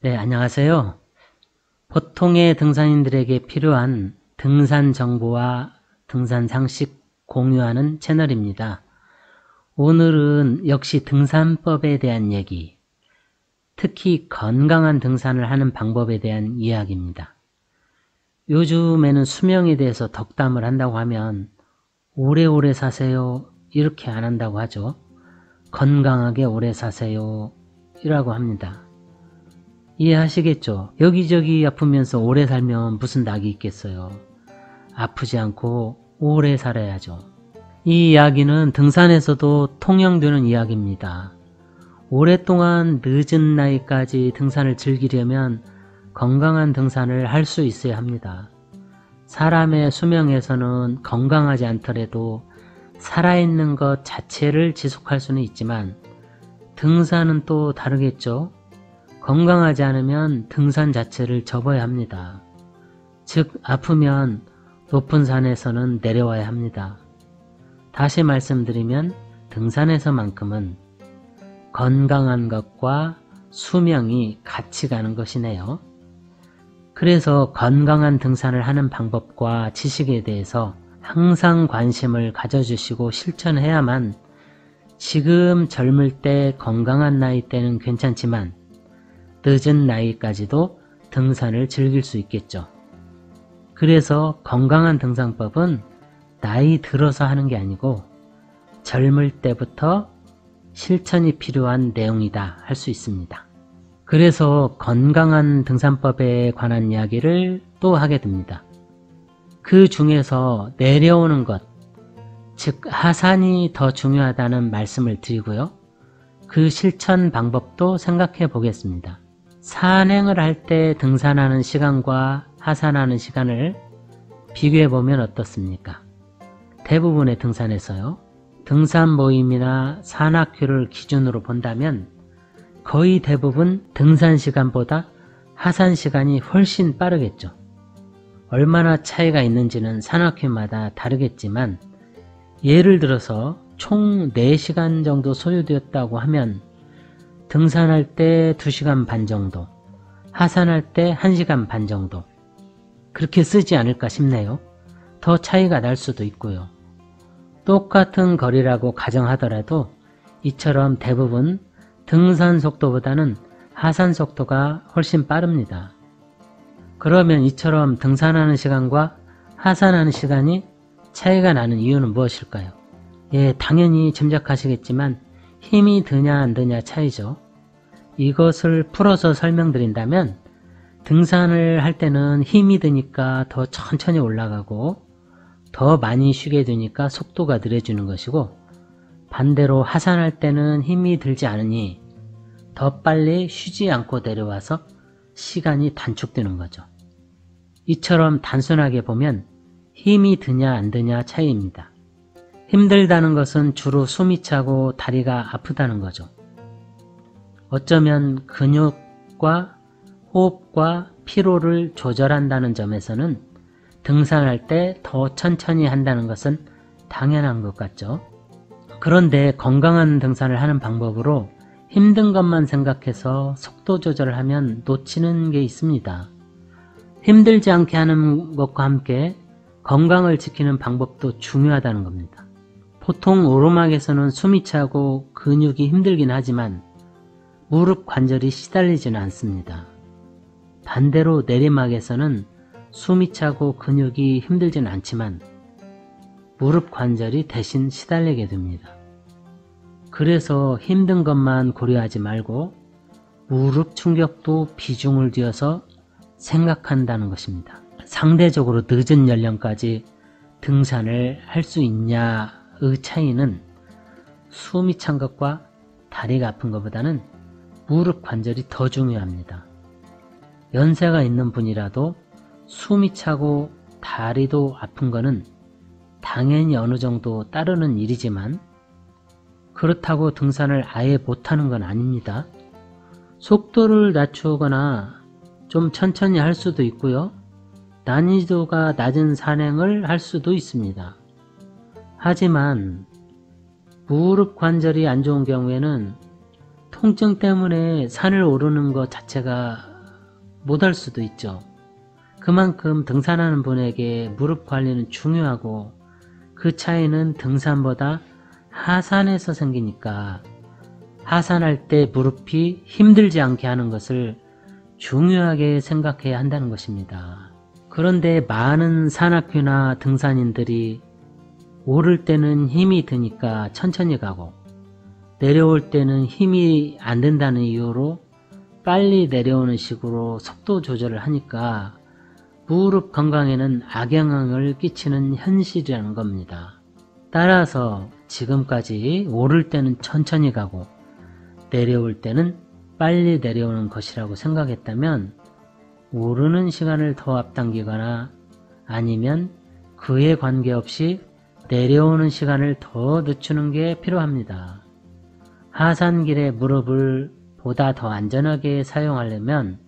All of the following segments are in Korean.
네, 안녕하세요. 보통의 등산인들에게 필요한 등산 정보와 등산 상식 공유하는 채널입니다. 오늘은 역시 등산법에 대한 얘기, 특히 건강한 등산을 하는 방법에 대한 이야기입니다. 요즘에는 수명에 대해서 덕담을 한다고 하면 오래오래 사세요 이렇게 안 한다고 하죠. 건강하게 오래 사세요 이라고 합니다. 이해하시겠죠? 여기저기 아프면서 오래 살면 무슨 낙이 있겠어요. 아프지 않고 오래 살아야죠. 이 이야기는 등산에서도 통용되는 이야기입니다. 오랫동안 늦은 나이까지 등산을 즐기려면 건강한 등산을 할 수 있어야 합니다. 사람의 수명에서는 건강하지 않더라도 살아있는 것 자체를 지속할 수는 있지만 등산은 또 다르겠죠? 건강하지 않으면 등산 자체를 접어야 합니다. 즉 아프면 높은 산에서는 내려와야 합니다. 다시 말씀드리면 등산에서만큼은 건강한 것과 수명이 같이 가는 것이네요. 그래서 건강한 등산을 하는 방법과 지식에 대해서 항상 관심을 가져주시고 실천해야만 지금 젊을 때 건강한 나이 때는 괜찮지만 늦은 나이까지도 등산을 즐길 수 있겠죠. 그래서 건강한 등산법은 나이 들어서 하는 게 아니고 젊을 때부터 실천이 필요한 내용이다 할 수 있습니다. 그래서 건강한 등산법에 관한 이야기를 또 하게 됩니다. 그 중에서 내려오는 것, 즉 하산이 더 중요하다는 말씀을 드리고요. 그 실천 방법도 생각해 보겠습니다. 산행을 할 때 등산하는 시간과 하산하는 시간을 비교해 보면 어떻습니까? 대부분의 등산에서요. 등산 모임이나 산악회를 기준으로 본다면 거의 대부분 등산 시간보다 하산 시간이 훨씬 빠르겠죠. 얼마나 차이가 있는지는 산악회마다 다르겠지만 예를 들어서 총 4시간 정도 소요되었다고 하면 등산할 때 2시간 반 정도, 하산할 때 1시간 반 정도 그렇게 쓰지 않을까 싶네요. 더 차이가 날 수도 있고요. 똑같은 거리라고 가정하더라도 이처럼 대부분 등산 속도보다는 하산 속도가 훨씬 빠릅니다. 그러면 이처럼 등산하는 시간과 하산하는 시간이 차이가 나는 이유는 무엇일까요? 예, 당연히 짐작하시겠지만 힘이 드냐 안 드냐 차이죠. 이것을 풀어서 설명드린다면 등산을 할 때는 힘이 드니까 더 천천히 올라가고 더 많이 쉬게 되니까 속도가 느려지는 것이고 반대로 하산할 때는 힘이 들지 않으니 더 빨리 쉬지 않고 내려와서 시간이 단축되는 거죠. 이처럼 단순하게 보면 힘이 드냐 안 드냐 차이입니다. 힘들다는 것은 주로 숨이 차고 다리가 아프다는 거죠. 어쩌면 근육과 호흡과 피로를 조절한다는 점에서는 등산할 때 더 천천히 한다는 것은 당연한 것 같죠. 그런데 건강한 등산을 하는 방법으로 힘든 것만 생각해서 속도 조절을 하면 놓치는 게 있습니다. 힘들지 않게 하는 것과 함께 건강을 지키는 방법도 중요하다는 겁니다. 보통 오르막에서는 숨이 차고 근육이 힘들긴 하지만 무릎 관절이 시달리지는 않습니다. 반대로 내리막에서는 숨이 차고 근육이 힘들지는 않지만 무릎 관절이 대신 시달리게 됩니다. 그래서 힘든 것만 고려하지 말고 무릎 충격도 비중을 두어서 생각한다는 것입니다. 상대적으로 늦은 연령까지 등산을 할 수 있냐의 차이는 숨이 찬 것과 다리가 아픈 것보다는 무릎 관절이 더 중요합니다. 연세가 있는 분이라도 숨이 차고 다리도 아픈 것은 당연히 어느 정도 따르는 일이지만 그렇다고 등산을 아예 못하는 건 아닙니다. 속도를 낮추거나 좀 천천히 할 수도 있고요. 난이도가 낮은 산행을 할 수도 있습니다. 하지만 무릎 관절이 안 좋은 경우에는 통증 때문에 산을 오르는 것 자체가 못할 수도 있죠. 그만큼 등산하는 분에게 무릎 관리는 중요하고 그 차이는 등산보다 하산에서 생기니까 하산할 때 무릎이 힘들지 않게 하는 것을 중요하게 생각해야 한다는 것입니다. 그런데 많은 산악귀나 등산인들이 오를 때는 힘이 드니까 천천히 가고 내려올 때는 힘이 안 든다는 이유로 빨리 내려오는 식으로 속도 조절을 하니까 무릎 건강에는 악영향을 끼치는 현실이라는 겁니다. 따라서 지금까지 오를 때는 천천히 가고 내려올 때는 빨리 내려오는 것이라고 생각했다면 오르는 시간을 더 앞당기거나 아니면 그에 관계없이 내려오는 시간을 더 늦추는 게 필요합니다. 하산길에 무릎을 보다 더 안전하게 사용하려면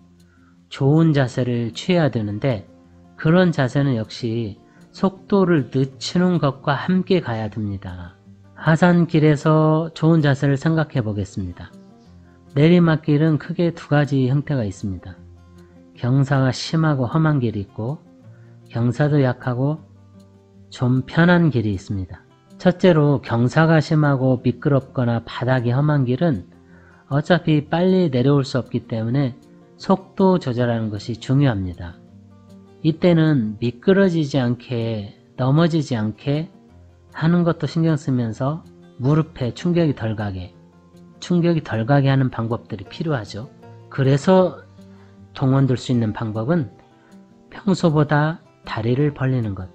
좋은 자세를 취해야 되는데 그런 자세는 역시 속도를 늦추는 것과 함께 가야 됩니다. 하산길에서 좋은 자세를 생각해 보겠습니다. 내리막길은 크게 두 가지 형태가 있습니다. 경사가 심하고 험한 길이 있고 경사도 약하고 좀 편한 길이 있습니다. 첫째로 경사가 심하고 미끄럽거나 바닥이 험한 길은 어차피 빨리 내려올 수 없기 때문에 속도 조절하는 것이 중요합니다. 이때는 미끄러지지 않게 넘어지지 않게 하는 것도 신경 쓰면서 무릎에 충격이 덜 가게 하는 방법들이 필요하죠. 그래서 동원될 수 있는 방법은 평소보다 다리를 벌리는 것,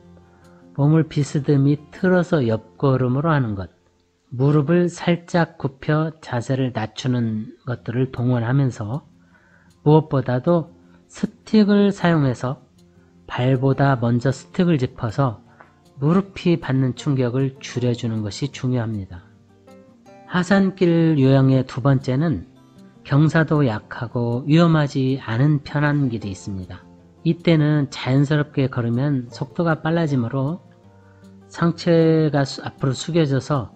몸을 비스듬히 틀어서 옆걸음으로 하는 것, 무릎을 살짝 굽혀 자세를 낮추는 것들을 동원하면서 무엇보다도 스틱을 사용해서 발보다 먼저 스틱을 짚어서 무릎이 받는 충격을 줄여주는 것이 중요합니다. 하산길 요령의 두 번째는 경사도 약하고 위험하지 않은 편한 길이 있습니다. 이때는 자연스럽게 걸으면 속도가 빨라지므로 상체가 앞으로 숙여져서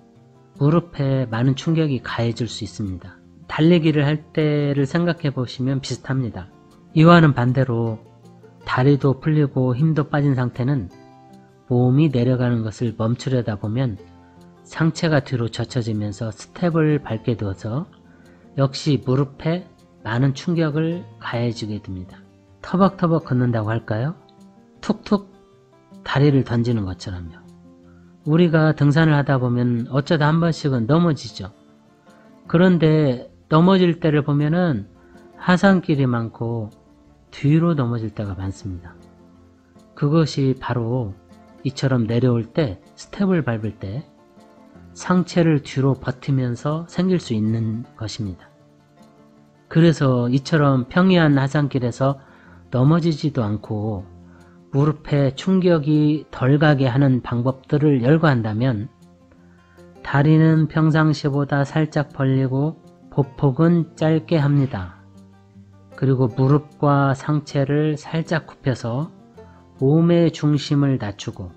무릎에 많은 충격이 가해질 수 있습니다. 달리기를 할 때를 생각해 보시면 비슷합니다. 이와는 반대로 다리도 풀리고 힘도 빠진 상태는 몸이 내려가는 것을 멈추려다 보면 상체가 뒤로 젖혀지면서 스텝을 밟게 되어서 역시 무릎에 많은 충격을 가해주게 됩니다. 터벅터벅 걷는다고 할까요? 툭툭 다리를 던지는 것처럼요. 우리가 등산을 하다 보면 어쩌다 한 번씩은 넘어지죠. 그런데 넘어질 때를 보면은 하산길이 많고 뒤로 넘어질 때가 많습니다. 그것이 바로 이처럼 내려올 때 스텝을 밟을 때 상체를 뒤로 버티면서 생길 수 있는 것입니다. 그래서 이처럼 평이한 하산길에서 넘어지지도 않고 무릎에 충격이 덜 가게 하는 방법들을 열거한다면 다리는 평상시보다 살짝 벌리고 보폭은 짧게 합니다. 그리고 무릎과 상체를 살짝 굽혀서 몸의 중심을 낮추고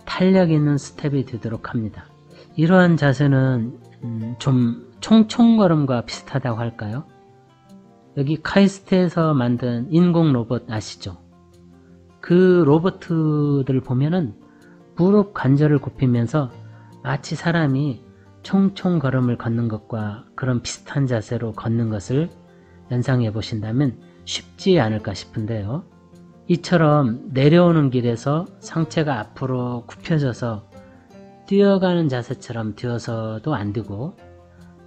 탄력 있는 스텝이 되도록 합니다. 이러한 자세는 좀 총총걸음과 비슷하다고 할까요? 여기 카이스트에서 만든 인공 로봇 아시죠? 그 로봇들을 보면은 무릎 관절을 굽히면서 마치 사람이 총총걸음을 걷는 것과 그런 비슷한 자세로 걷는 것을 연상해 보신다면 쉽지 않을까 싶은데요. 이처럼 내려오는 길에서 상체가 앞으로 굽혀져서 뛰어가는 자세처럼 뛰어서도 안 되고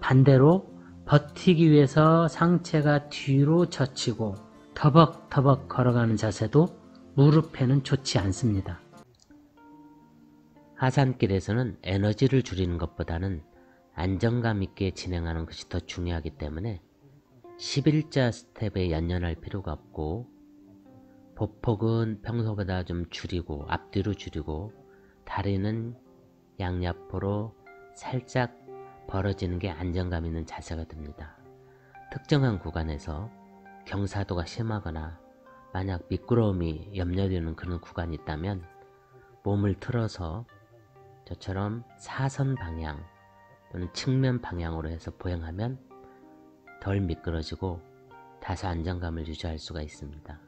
반대로 버티기 위해서 상체가 뒤로 젖히고 터벅터벅 걸어가는 자세도 무릎에는 좋지 않습니다. 하산길에서는 에너지를 줄이는 것보다는 안정감 있게 진행하는 것이 더 중요하기 때문에 11자 스텝에 연연할 필요가 없고 보폭은 평소보다 좀 줄이고 앞뒤로 줄이고 다리는 양옆으로 살짝 벌어지는 게 안정감 있는 자세가 됩니다. 특정한 구간에서 경사도가 심하거나 만약 미끄러움이 염려되는 그런 구간이 있다면 몸을 틀어서 저처럼 사선 방향 또는 측면 방향으로 해서 보행하면 덜 미끄러지고 다소 안정감을 유지할 수가 있습니다.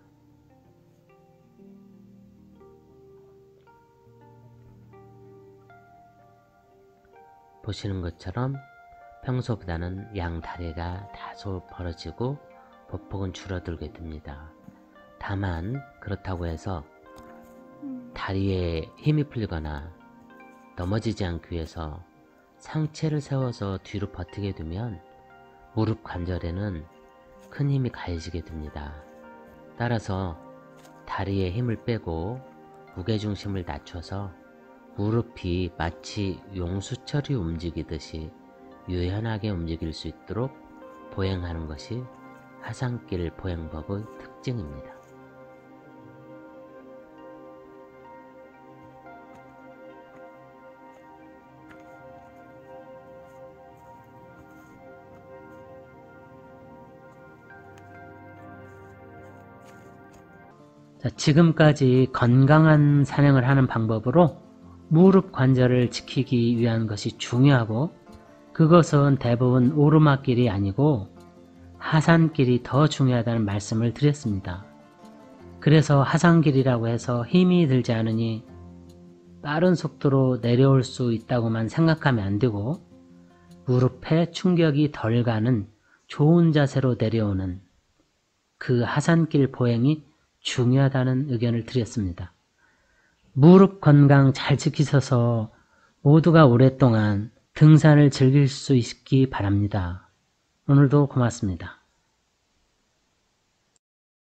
보시는 것처럼 평소보다는 양 다리가 다소 벌어지고 보폭은 줄어들게 됩니다. 다만 그렇다고 해서 다리에 힘이 풀리거나 넘어지지 않기 위해서 상체를 세워서 뒤로 버티게 되면 무릎 관절에는 큰 힘이 가해지게 됩니다. 따라서 다리에 힘을 빼고 무게중심을 낮춰서 무릎이 마치 용수철이 움직이듯이 유연하게 움직일 수 있도록 보행하는 것이 하산길 보행법의 특징입니다. 지금까지 건강한 산행을 하는 방법으로 무릎 관절을 지키기 위한 것이 중요하고, 그것은 대부분 오르막길이 아니고 하산길이 더 중요하다는 말씀을 드렸습니다. 그래서 하산길이라고 해서 힘이 들지 않으니 빠른 속도로 내려올 수 있다고만 생각하면 안 되고, 무릎에 충격이 덜 가는 좋은 자세로 내려오는 그 하산길 보행이 중요하다는 의견을 드렸습니다. 무릎 건강 잘 지키셔서 모두가 오랫동안 등산을 즐길 수 있기 바랍니다. 오늘도 고맙습니다.